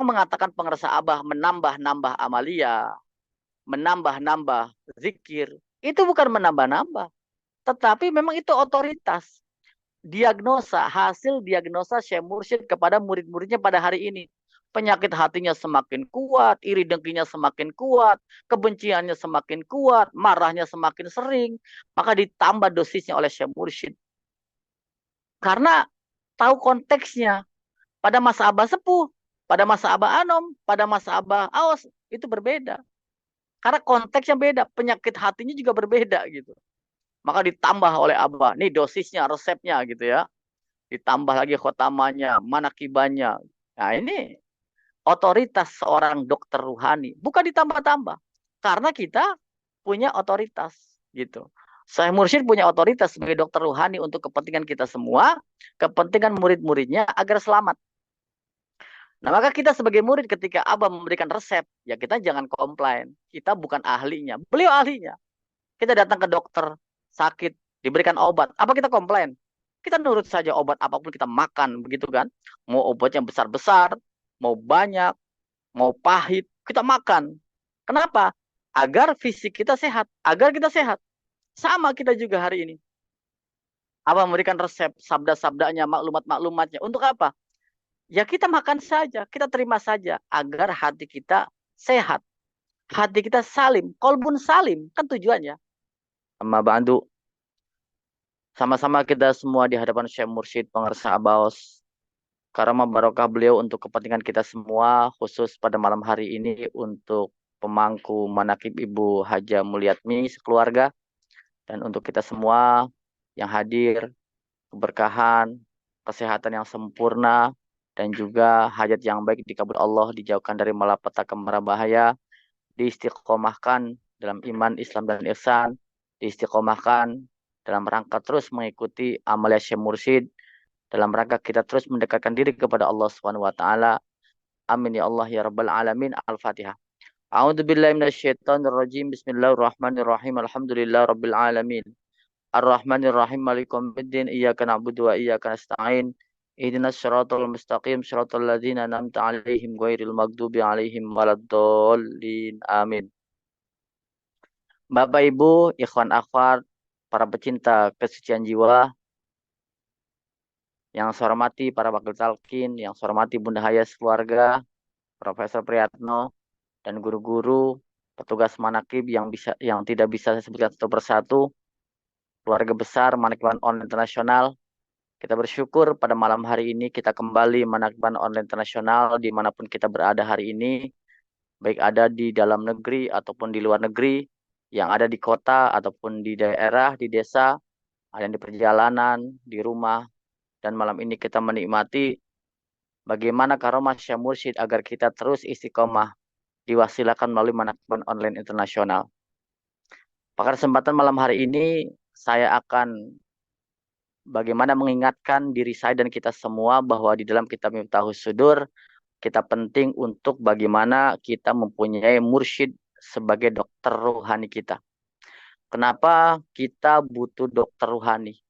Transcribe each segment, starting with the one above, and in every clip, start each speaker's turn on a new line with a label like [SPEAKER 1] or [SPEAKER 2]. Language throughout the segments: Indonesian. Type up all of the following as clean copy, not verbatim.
[SPEAKER 1] mengatakan pengerasa abah menambah-nambah amalia, menambah-nambah zikir, itu bukan menambah-nambah, tetapi memang itu otoritas. Diagnosa, hasil diagnosa Syekh Mursyid kepada murid-muridnya pada hari ini. Penyakit hatinya semakin kuat, iri dengkinya semakin kuat, kebenciannya semakin kuat, marahnya semakin sering. Maka ditambah dosisnya oleh Syekh Mursyid. Karena tahu konteksnya. Pada masa Abah Sepuh, pada masa Abah Anom, pada masa Abah Aos, itu berbeda. Karena konteksnya beda, penyakit hatinya juga berbeda gitu. Maka ditambah oleh Abah, nih dosisnya, resepnya gitu ya. Ditambah lagi khotamanya, manakibanya. Nah ini otoritas seorang dokter ruhani, bukan ditambah-tambah. Karena kita punya otoritas gitu. Saya Mursyid punya otoritas sebagai dokter ruhani untuk kepentingan kita semua, kepentingan murid-muridnya agar selamat. Nah, maka kita sebagai murid ketika Abah memberikan resep, ya kita jangan komplain. Kita bukan ahlinya. Beliau ahlinya. Kita datang ke dokter, sakit, diberikan obat. Apa kita komplain? Kita nurut saja obat apapun kita makan, begitu kan? Mau obat yang besar-besar, mau banyak, mau pahit, kita makan. Kenapa? Agar fisik kita sehat, agar kita sehat. Sama kita juga hari ini. Abah memberikan resep, sabda-sabdanya, maklumat-maklumatnya. Untuk apa? Ya kita makan saja, kita terima saja agar hati kita sehat, hati kita salim, kolbun salim kan tujuannya. Sama bantu sama-sama kita semua di hadapan Syekh Mursyid Pengarsa Abaos. Karena barokah beliau untuk kepentingan kita semua, khusus pada malam hari ini untuk pemangku manakib Ibu Haja Mulyatmi sekeluarga dan untuk kita semua yang hadir, keberkahan, kesehatan yang sempurna, dan juga hajat yang baik dikabul Allah, dijauhkan dari malapetaka mara bahaya, diistiqomahkan dalam iman, Islam, dan ihsan, diistiqomahkan dalam rangka terus mengikuti amalia Syekh Mursyid, dalam rangka kita terus mendekatkan diri kepada Allah Subhanahu wa taala. Amin ya Allah ya rabbal alamin. Al-Fatihah. A'udzu billahi minasyaitonir rajim. Bismillahirrahmanirrahim. Alhamdulillah rabbil alamin. Ar-Rahmanir-Rahim Maliki yaumiddin iyyaka na'budu wa iyyaka nasta'in ihdinas siratal mustaqim siratal ladzina an'amta 'alaihim ghairil maghdubi 'alaihim waladdallin amin. Bapak Ibu, ikhwan akhwat, para pecinta kesucian jiwa, yang saya hormati para wakil talqin, yang saya hormati Bunda Hayas keluarga, Profesor Priyatno dan guru-guru, petugas manakib yang tidak bisa saya sebutkan satu persatu, keluarga besar Manakib Online Internasional. Kita bersyukur pada malam hari ini kita kembali Manakban Online Internasional dimanapun kita berada hari ini, baik ada di dalam negeri ataupun di luar negeri, yang ada di kota ataupun di daerah, di desa, ada yang di perjalanan, di rumah, dan malam ini kita menikmati bagaimana karomah Syekh Mursyid agar kita terus istiqomah diwasilakan melalui Manakban Online Internasional. Pada kesempatan malam hari ini, saya akan bagaimana mengingatkan diri saya dan kita semua bahwa di dalam kitab Miftahus Sudur, kita penting untuk bagaimana kita mempunyai mursyid sebagai dokter rohani kita. Kenapa kita butuh dokter rohani?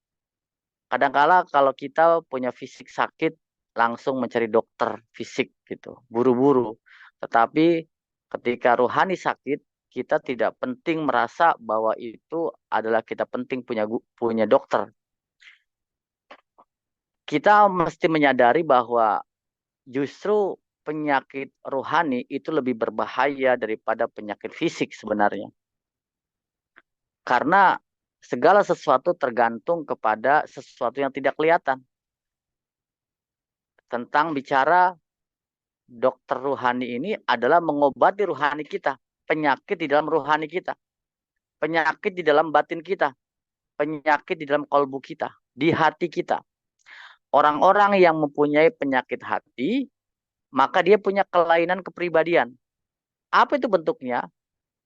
[SPEAKER 1] Kadangkala kalau kita punya fisik sakit, langsung mencari dokter fisik gitu, buru-buru. Tetapi ketika rohani sakit, kita tidak penting merasa bahwa itu adalah kita penting punya dokter. Kita mesti menyadari bahwa justru penyakit rohani itu lebih berbahaya daripada penyakit fisik sebenarnya. Karena segala sesuatu tergantung kepada sesuatu yang tidak kelihatan. Tentang bicara dokter rohani ini adalah mengobati rohani kita. Penyakit di dalam rohani kita. Penyakit di dalam batin kita. Penyakit di dalam kalbu kita. Di hati kita. Orang-orang yang mempunyai penyakit hati, maka dia punya kelainan kepribadian. Apa itu bentuknya?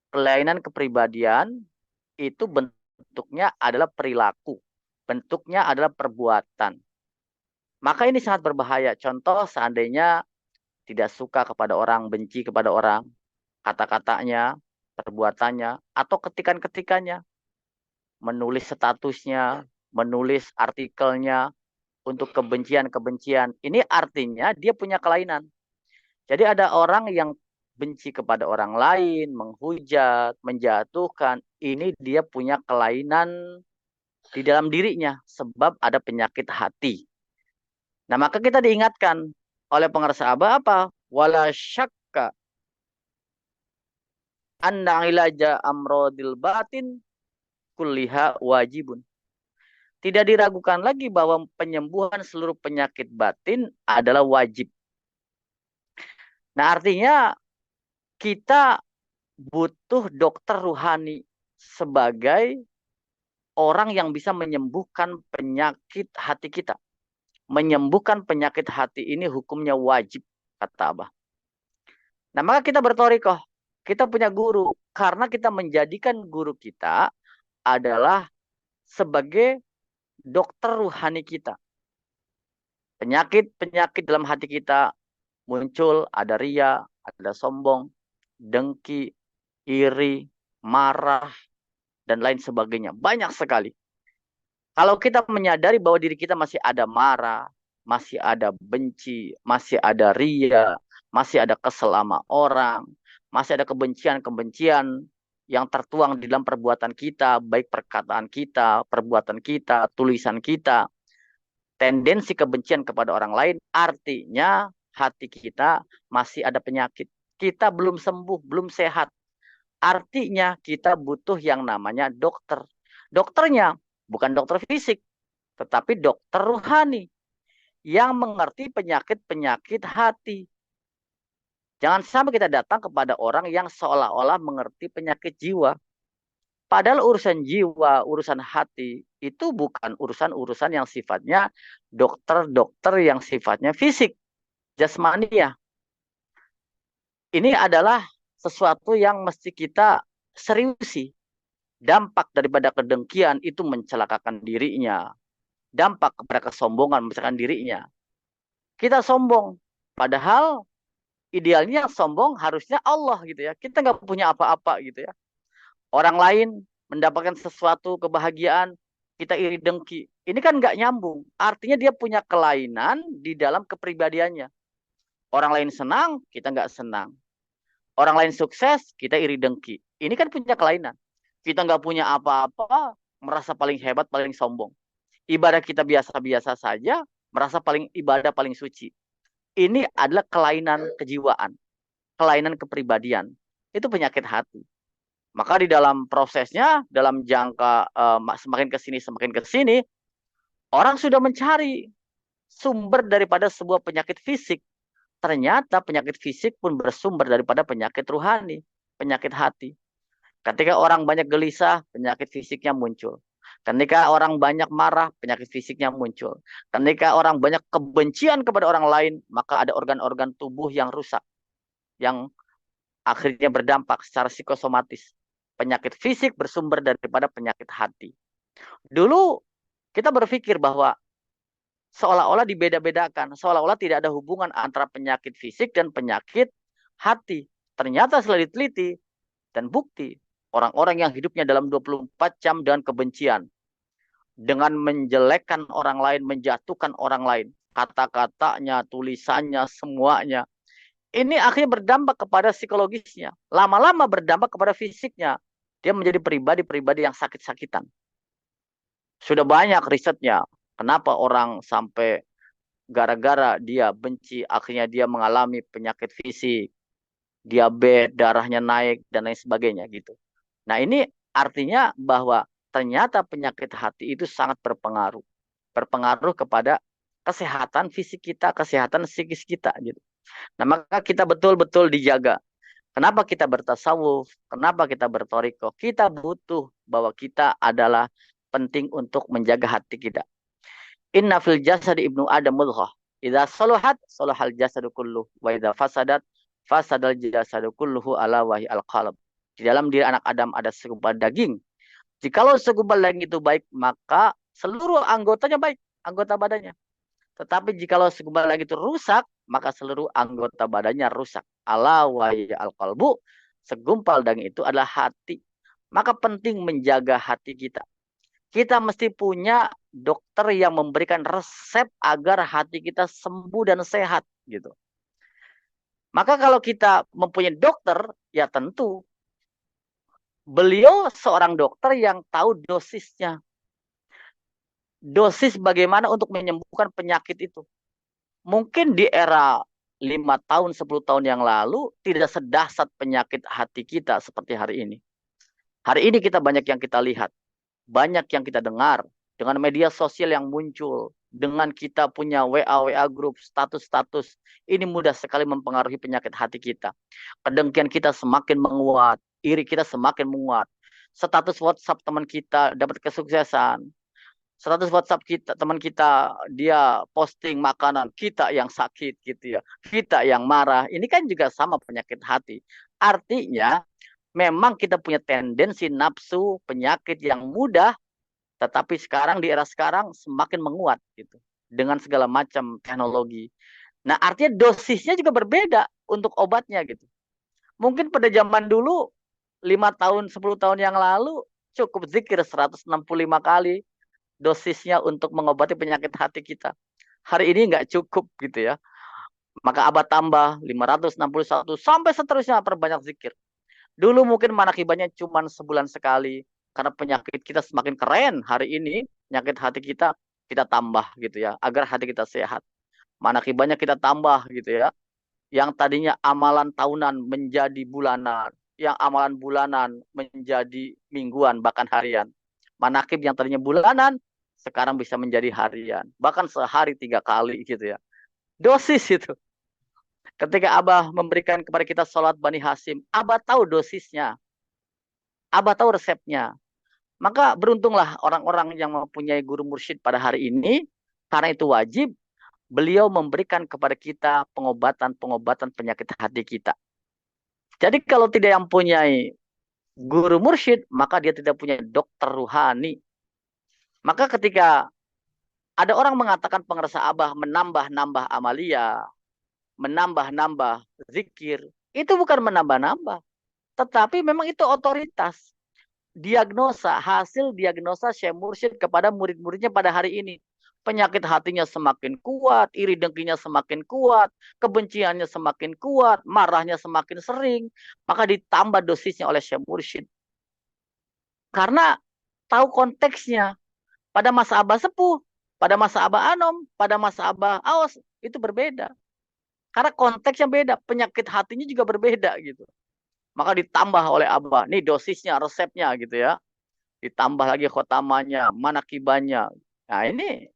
[SPEAKER 1] Kelainan kepribadian itu bentuknya adalah perilaku. Bentuknya adalah perbuatan. Maka ini sangat berbahaya. Contoh seandainya tidak suka kepada orang, benci kepada orang, kata-katanya, perbuatannya, atau ketikan-ketikannya, menulis statusnya, menulis artikelnya untuk kebencian-kebencian. Ini artinya dia punya kelainan. Jadi ada orang yang benci kepada orang lain, menghujat, menjatuhkan. Ini dia punya kelainan di dalam dirinya sebab ada penyakit hati. Nah, maka kita diingatkan oleh pengarsa Abah apa? Wala syakka anna ilaja amrodil batin kulliha wajibun. Tidak diragukan lagi bahwa penyembuhan seluruh penyakit batin adalah wajib. Nah, artinya kita butuh dokter ruhani sebagai orang yang bisa menyembuhkan penyakit hati kita. Menyembuhkan penyakit hati ini hukumnya wajib, kata Abah. Nah, maka kita bertorikoh. Kita punya guru. Karena kita menjadikan guru kita adalah sebagai dokter ruhani kita. Penyakit-penyakit dalam hati kita muncul, ada ria, ada sombong, dengki, iri, marah, dan lain sebagainya. Banyak sekali. Kalau kita menyadari bahwa diri kita masih ada marah, masih ada benci, masih ada ria, masih ada kesel sama orang, masih ada kebencian-kebencian yang tertuang di dalam perbuatan kita, baik perkataan kita, perbuatan kita, tulisan kita, tendensi kebencian kepada orang lain, artinya hati kita masih ada penyakit. Kita belum sembuh, belum sehat. Artinya kita butuh yang namanya dokter. Dokternya bukan dokter fisik, tetapi dokter ruhani yang mengerti penyakit-penyakit hati. Jangan sampai kita datang kepada orang yang seolah-olah mengerti penyakit jiwa. Padahal urusan jiwa, urusan hati, itu bukan urusan-urusan yang sifatnya dokter-dokter yang sifatnya fisik, jasmania. Ini adalah sesuatu yang mesti kita seriusi. Dampak daripada kedengkian itu mencelakakan dirinya. Dampak kepada kesombongan mencelakakan dirinya. Kita sombong. Padahal idealnya yang sombong harusnya Allah gitu ya. Kita nggak punya apa-apa gitu ya. Orang lain mendapatkan sesuatu kebahagiaan, kita iri dengki. Ini kan nggak nyambung. Artinya dia punya kelainan di dalam kepribadiannya. Orang lain senang, kita nggak senang. Orang lain sukses, kita iri dengki. Ini kan punya kelainan. Kita nggak punya apa-apa, merasa paling hebat, paling sombong. Ibadah kita biasa-biasa saja, merasa paling ibadah paling suci. Ini adalah kelainan kejiwaan, kelainan kepribadian. Itu penyakit hati. Maka di dalam prosesnya, dalam jangka semakin ke sini, orang sudah mencari sumber daripada sebuah penyakit fisik. Ternyata penyakit fisik pun bersumber daripada penyakit ruhani, penyakit hati. Ketika orang banyak gelisah, penyakit fisiknya muncul. Ketika orang banyak marah, penyakit fisiknya muncul. Ketika orang banyak kebencian kepada orang lain, maka ada organ-organ tubuh yang rusak, yang akhirnya berdampak secara psikosomatis. Penyakit fisik bersumber daripada penyakit hati. Dulu kita berpikir bahwa seolah-olah dibeda-bedakan, seolah-olah tidak ada hubungan antara penyakit fisik dan penyakit hati. Ternyata setelah diteliti dan bukti, orang-orang yang hidupnya dalam 24 jam dengan kebencian, dengan menjelekkan orang lain, menjatuhkan orang lain, kata-katanya, tulisannya, semuanya, ini akhirnya berdampak kepada psikologisnya. Lama-lama berdampak kepada fisiknya. Dia menjadi pribadi-pribadi yang sakit-sakitan. Sudah banyak risetnya. Kenapa orang sampai gara-gara dia benci, akhirnya dia mengalami penyakit fisik, diabetes, darahnya naik, dan lain sebagainya gitu. Nah, ini artinya bahwa ternyata penyakit hati itu sangat berpengaruh. Berpengaruh kepada kesehatan fisik kita, kesehatan psikis kita gitu. Nah, maka kita betul-betul dijaga. Kenapa kita bertasawuf? Kenapa kita bertoriko? Kita butuh bahwa kita adalah penting untuk menjaga hati kita. Inna fil jasadi ibnu Adam mudghah. Idza saluhat salahal jasadu kulluh wa idza fasadat fasadal jasadu kulluhu ala wahi al qalb. Di dalam diri anak Adam ada segumpal daging. Jikalau segumpal daging itu baik, maka seluruh anggotanya baik, anggota badannya. Tetapi jikalau segumpal daging itu rusak, maka seluruh anggota badannya rusak. Ala wahi al qalbu. Segumpal daging itu adalah hati. Maka penting menjaga hati kita. Kita mesti punya dokter yang memberikan resep agar hati kita sembuh dan sehat gitu. Maka kalau kita mempunyai dokter, ya tentu beliau seorang dokter yang tahu dosisnya. Dosis bagaimana untuk menyembuhkan penyakit itu. Mungkin di era 5 tahun, 10 tahun yang lalu tidak sedahsyat penyakit hati kita seperti hari ini. Hari ini kita banyak yang kita lihat, banyak yang kita dengar dengan media sosial yang muncul, dengan kita punya WA group, status-status, ini mudah sekali mempengaruhi penyakit hati kita. Kedengkian kita semakin menguat, iri kita semakin menguat. Status WhatsApp teman kita dapat kesuksesan, status WhatsApp kita, teman kita, dia posting makanan, kita yang sakit gitu ya. Kita yang marah. Ini kan juga sama penyakit hati. Artinya, memang kita punya tendensi nafsu, penyakit yang mudah, tetapi sekarang di era sekarang semakin menguat gitu. Dengan segala macam teknologi. Nah, artinya dosisnya juga berbeda untuk obatnya gitu. Mungkin pada zaman dulu 5 tahun, 10 tahun yang lalu cukup zikir 165 kali dosisnya untuk mengobati penyakit hati kita. Hari ini nggak cukup gitu ya. Maka abad tambah 561 sampai seterusnya perbanyak zikir. Dulu mungkin manakibahnya cuma sebulan sekali. Karena penyakit kita semakin keren hari ini, penyakit hati kita tambah gitu ya. Agar hati kita sehat. Manakibahnya kita tambah gitu ya. Yang tadinya amalan tahunan menjadi bulanan. Yang amalan bulanan menjadi mingguan bahkan harian. Manakib yang tadinya bulanan sekarang bisa menjadi harian. Bahkan sehari 3 kali gitu ya. Dosis itu. Ketika Abah memberikan kepada kita sholat Bani Hasim, Abah tahu dosisnya. Abah tahu resepnya. Maka beruntunglah orang-orang yang mempunyai guru mursyid pada hari ini. Karena itu wajib beliau memberikan kepada kita pengobatan-pengobatan penyakit hati kita. Jadi kalau tidak yang mempunyai guru mursyid, maka dia tidak punya dokter ruhani. Maka ketika ada orang mengatakan pengerasa Abah menambah-nambah amalia, menambah-nambah zikir, itu bukan menambah-nambah, tetapi memang itu otoritas. Diagnosa, hasil diagnosa Syekh Mursyid kepada murid-muridnya pada hari ini. Penyakit hatinya semakin kuat, iri dengkinya semakin kuat, kebenciannya semakin kuat, marahnya semakin sering, maka ditambah dosisnya oleh Syekh Mursyid. Karena tahu konteksnya. Pada masa Abah Sepuh, pada masa Abah Anom, pada masa Abah Aos, itu berbeda. Karena konteksnya beda, penyakit hatinya juga berbeda gitu. Maka ditambah oleh Abah, nih dosisnya, resepnya gitu ya. Ditambah lagi khotamanya, manakibanya. Nah ini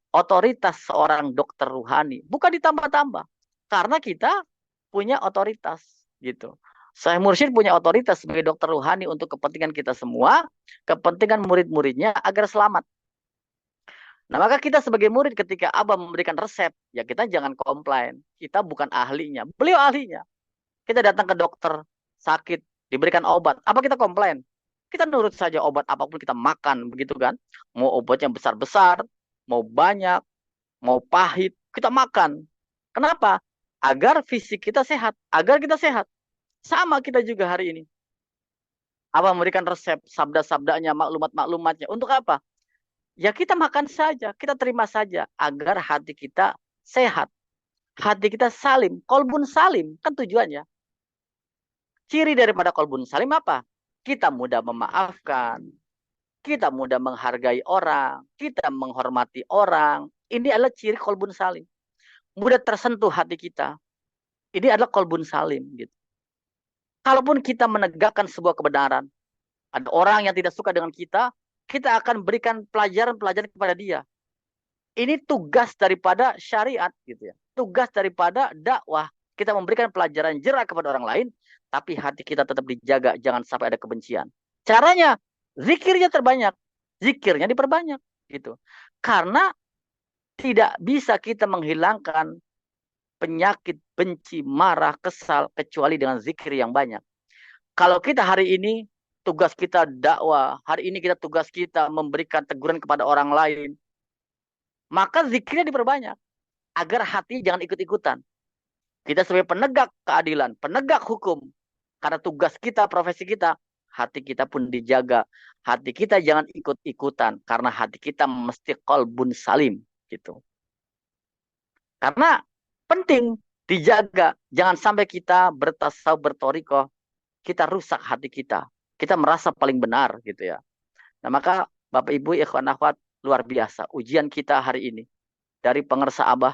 [SPEAKER 1] otoritas seorang dokter ruhani, bukan ditambah-tambah. Karena kita punya otoritas gitu. Saya Mursyid punya otoritas sebagai dokter ruhani untuk kepentingan kita semua, kepentingan murid-muridnya agar selamat. Nah, maka kita sebagai murid ketika Abah memberikan resep, ya kita jangan komplain. Kita bukan ahlinya. Beliau ahlinya. Kita datang ke dokter, sakit, diberikan obat. Apa kita komplain? Kita nurut saja obat apapun kita makan, begitu kan? Mau obatnya besar-besar, mau banyak, mau pahit, kita makan. Kenapa? Agar fisik kita sehat. Agar kita sehat. Sama kita juga hari ini. Abah memberikan resep, sabda-sabdanya, maklumat-maklumatnya. Untuk apa? Ya kita makan saja, kita terima saja agar hati kita sehat. Hati kita salim, kolbun salim, kan tujuannya. Ciri daripada kolbun salim apa? Kita mudah memaafkan, kita mudah menghargai orang, kita menghormati orang. Ini adalah ciri kolbun salim. Mudah tersentuh hati kita. Ini adalah kolbun salim. Gitu. Kalaupun kita menegakkan sebuah kebenaran, ada orang yang tidak suka dengan kita akan berikan pelajaran-pelajaran kepada dia. Ini tugas daripada syariat gitu ya. Tugas daripada dakwah. Kita memberikan pelajaran jerak kepada orang lain, tapi hati kita tetap dijaga, jangan sampai ada kebencian. Caranya, zikirnya terbanyak. Zikirnya diperbanyak gitu. Karena tidak bisa kita menghilangkan penyakit benci, marah, kesal kecuali dengan zikir yang banyak. Kalau kita hari ini tugas kita dakwah, hari ini kita tugas kita memberikan teguran kepada orang lain, maka zikirnya diperbanyak agar hati jangan ikut-ikutan. Kita sebagai penegak keadilan, penegak hukum, karena tugas kita, profesi kita, hati kita pun dijaga. Hati kita jangan ikut-ikutan, karena hati kita mesti qalbun salim. Gitu. Karena penting. Dijaga. Jangan sampai kita bertasawuf, bertorikoh, kita rusak hati kita. Kita merasa paling benar gitu ya. Nah maka Bapak Ibu ikhwan akhwat, luar biasa ujian kita hari ini. Dari pengersa Abah,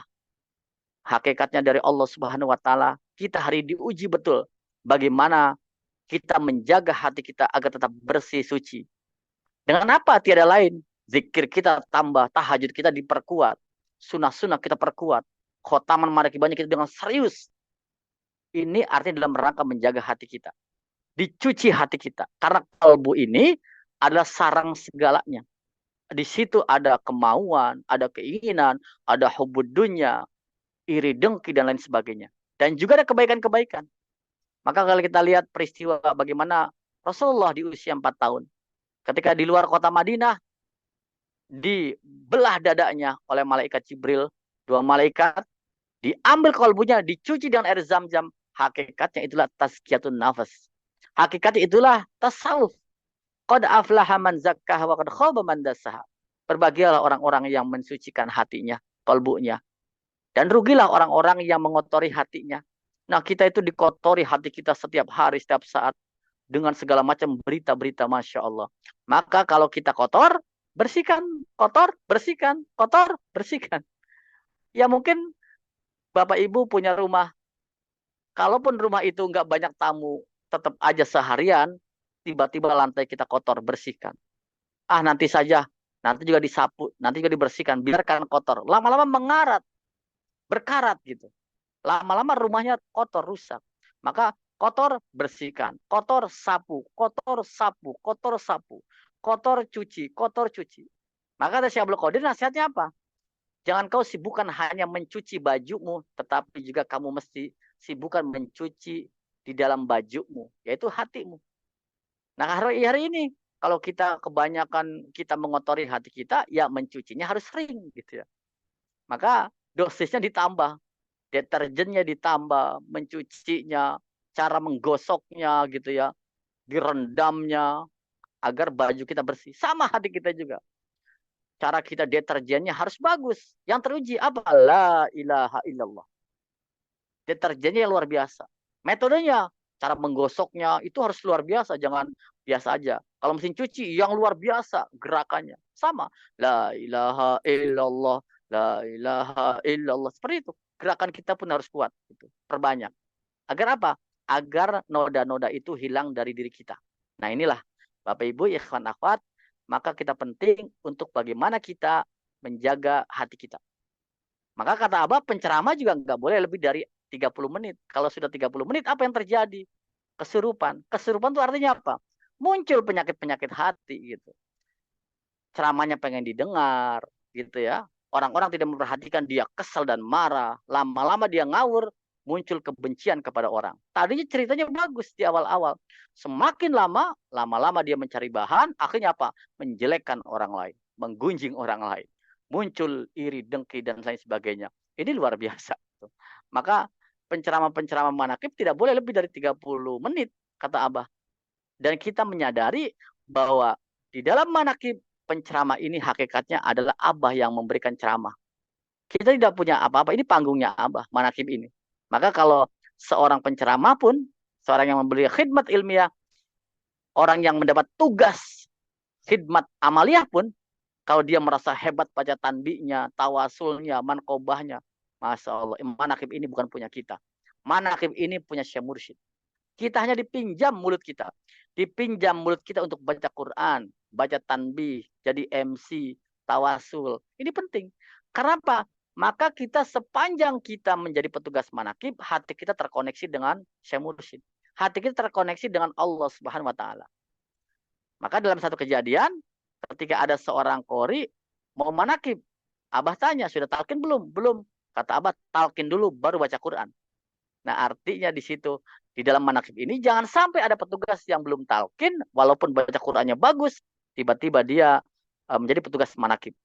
[SPEAKER 1] hakikatnya dari Allah Subhanahu wa taala, kita hari diuji betul bagaimana kita menjaga hati kita agar tetap bersih suci. Dengan apa? Tiada lain. Zikir kita tambah, tahajud kita diperkuat, sunnah-sunnah kita perkuat, khotaman manakibahnya kita dengan serius. Ini artinya dalam rangka menjaga hati kita. Dicuci hati kita. Karena kalbu ini adalah sarang segalanya. Di situ ada kemauan, ada keinginan, ada hubud dunya, iri dengki, dan lain sebagainya. Dan juga ada kebaikan-kebaikan. Maka kalau kita lihat peristiwa bagaimana Rasulullah di usia 4 tahun. Ketika di luar kota Madinah, dibelah dadanya oleh malaikat Jibril. 2 malaikat, diambil kalbunya, dicuci dengan air zam-zam. Hakikatnya itulah tazkiyatun nafas. Hakikatnya itulah tasawuf. Qad aflaha man zakkaha wa qad khaba man dassaha. Berbahagialah orang-orang yang mensucikan hatinya, kalbunya. Dan rugilah orang-orang yang mengotori hatinya. Nah, kita itu dikotori hati kita setiap hari, setiap saat. Dengan segala macam berita-berita, Masya Allah. Maka kalau kita kotor, bersihkan. Kotor, bersihkan. Kotor, bersihkan. Ya mungkin Bapak Ibu punya rumah. Kalaupun rumah itu nggak banyak tamu, tetap aja seharian, tiba-tiba lantai kita kotor, bersihkan. Ah, nanti saja. Nanti juga disapu, nanti juga dibersihkan. Biarkan kotor. Lama-lama mengarat, berkarat gitu. Lama-lama rumahnya kotor, rusak. Maka kotor, bersihkan. Kotor, sapu. Kotor, sapu. Kotor, sapu. Kotor, cuci. Kotor, cuci. Maka ada Syekh Abdul Qadir nasihatnya apa? Jangan kau sibukkan hanya mencuci bajumu, tetapi juga kamu mesti sibukkan mencuci di dalam bajumu, yaitu hatimu. Nah, hari ini, kalau kita kebanyakan kita mengotori hati kita, ya mencucinya harus sering gitu ya. Maka dosisnya ditambah. Deterjennya ditambah, mencucinya, cara menggosoknya gitu ya, direndamnya agar baju kita bersih. Sama hati kita juga. Cara kita deterjennya harus bagus. Yang teruji apa? La ilaha illallah. Deterjennya yang luar biasa. Metodenya, cara menggosoknya itu harus luar biasa, jangan biasa aja. Kalau mesin cuci yang luar biasa gerakannya. Sama. La ilaha illallah, la ilaha illallah. Seperti itu. Gerakan kita pun harus kuat. Gitu. Perbanyak. Agar apa? Agar noda-noda itu hilang dari diri kita. Nah inilah Bapak Ibu, ikhwan akhwat, maka kita penting untuk bagaimana kita menjaga hati kita. Maka kata Abah, penceramah juga nggak boleh lebih dari 30 menit. Kalau sudah 30 menit, apa yang terjadi? Kesurupan. Kesurupan itu artinya apa? Muncul penyakit-penyakit hati gitu. Ceramahnya pengen didengar gitu ya. Orang-orang tidak memperhatikan, dia kesal dan marah. Lama-lama dia ngawur, muncul kebencian kepada orang. Tadinya ceritanya bagus di awal-awal. Semakin lama, lama-lama dia mencari bahan, akhirnya apa? Menjelekkan orang lain, menggunjing orang lain. Muncul iri, dengki, dan lain sebagainya. Ini luar biasa. Maka penceramah-penceramah manakib tidak boleh lebih dari 30 menit, kata Abah. Dan kita menyadari bahwa di dalam manakib penceramah ini hakikatnya adalah Abah yang memberikan ceramah. Kita tidak punya apa-apa, ini panggungnya Abah, manakib ini. Maka kalau seorang penceramah pun, seorang yang memberi khidmat ilmiah, orang yang mendapat tugas khidmat amaliyah pun, kalau dia merasa hebat pada tanbinya, tawasulnya, mankobahnya, Masya Allah, manakib ini bukan punya kita. Manakib ini punya Syekh Mursyid. Kita hanya dipinjam mulut kita. Dipinjam mulut kita untuk baca Quran, baca tanbih, jadi MC, tawasul. Ini penting. Karena apa? Maka kita sepanjang kita menjadi petugas manakib, hati kita terkoneksi dengan Syekh Mursyid. Hati kita terkoneksi dengan Allah Subhanahu wa taala. Maka dalam satu kejadian, ketika ada seorang qori mau manakib, Abah tanya, sudah talqin belum? Belum. Kata Abah, talqin dulu baru baca Quran. Nah, artinya di situ, di dalam manakib ini jangan sampai ada petugas yang belum talqin, walaupun baca Qurannya bagus, tiba-tiba dia menjadi petugas manakib.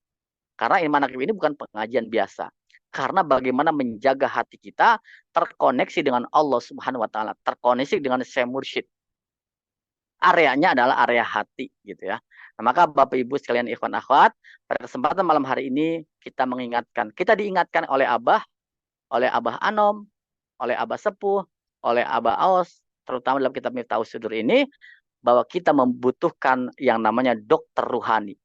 [SPEAKER 1] Karena manakib ini bukan pengajian biasa. Karena bagaimana menjaga hati kita terkoneksi dengan Allah Subhanahu wa taala, terkoneksi dengan Syekh Mursyid. Areanya adalah area hati gitu ya. Nah, maka Bapak Ibu sekalian ikhwan akhwat, pada kesempatan malam hari ini kita mengingatkan, kita diingatkan oleh Abah Anom, oleh Abah Sepuh, oleh Abah Aos, terutama dalam kitab Miftahus Sudur ini, bahwa kita membutuhkan yang namanya dokter ruhani.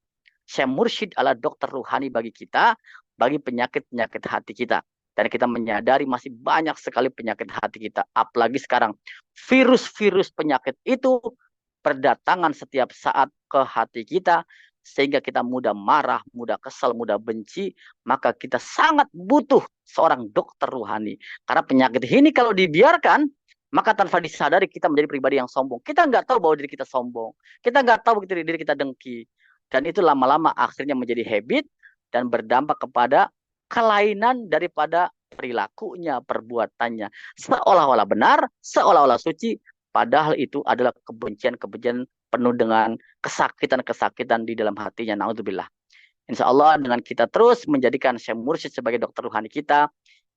[SPEAKER 1] Syekh Mursyid adalah dokter ruhani bagi kita, bagi penyakit-penyakit hati kita. Dan kita menyadari masih banyak sekali penyakit hati kita. Apalagi sekarang, virus-virus penyakit itu berdatangan setiap saat ke hati kita, sehingga kita mudah marah, mudah kesal, mudah benci, maka kita sangat butuh seorang dokter ruhani. Karena penyakit ini kalau dibiarkan, maka tanpa disadari kita menjadi pribadi yang sombong. Kita nggak tahu bahwa diri kita sombong. Kita nggak tahu diri kita dengki. Dan itu lama-lama akhirnya menjadi habit dan berdampak kepada kelainan daripada perilakunya, perbuatannya. Seolah-olah benar, seolah-olah suci, padahal itu adalah kebencian-kebencian penuh dengan kesakitan-kesakitan di dalam hatinya. Naudzubillah. Insya Allah dengan kita terus menjadikan Syekh Mursyid sebagai dokter ruhani kita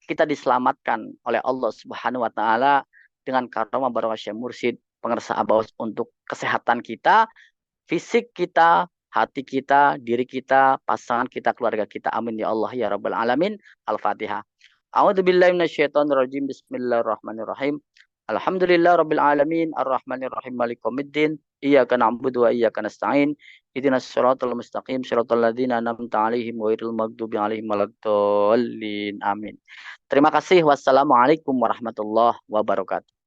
[SPEAKER 1] diselamatkan oleh Allah Subhanahu wa taala dengan karomah barokah Syekh Mursyid, pengersa Abaus untuk kesehatan kita, fisik kita, hati kita, diri kita, pasangan kita, keluarga kita. Amin ya Allah ya Rabbal Alamin. Al-Fatihah. A'udzubillahi minasyaitonirrajim. Bismillahirrahmanirrahim. Alhamdulillah Rabbil Alamin. Ar-Rahmanirrahim. Maliki yaumiddin. Iyyaka na'budu wa iyyaka nasta'in. Ihdinas siratal mustaqim. Siratal ladzina an'amta 'alaihim ghairil maghdubi 'alaihim waladdallin. Amin. Terima kasih. Wassalamualaikum warahmatullahi wabarakatuh.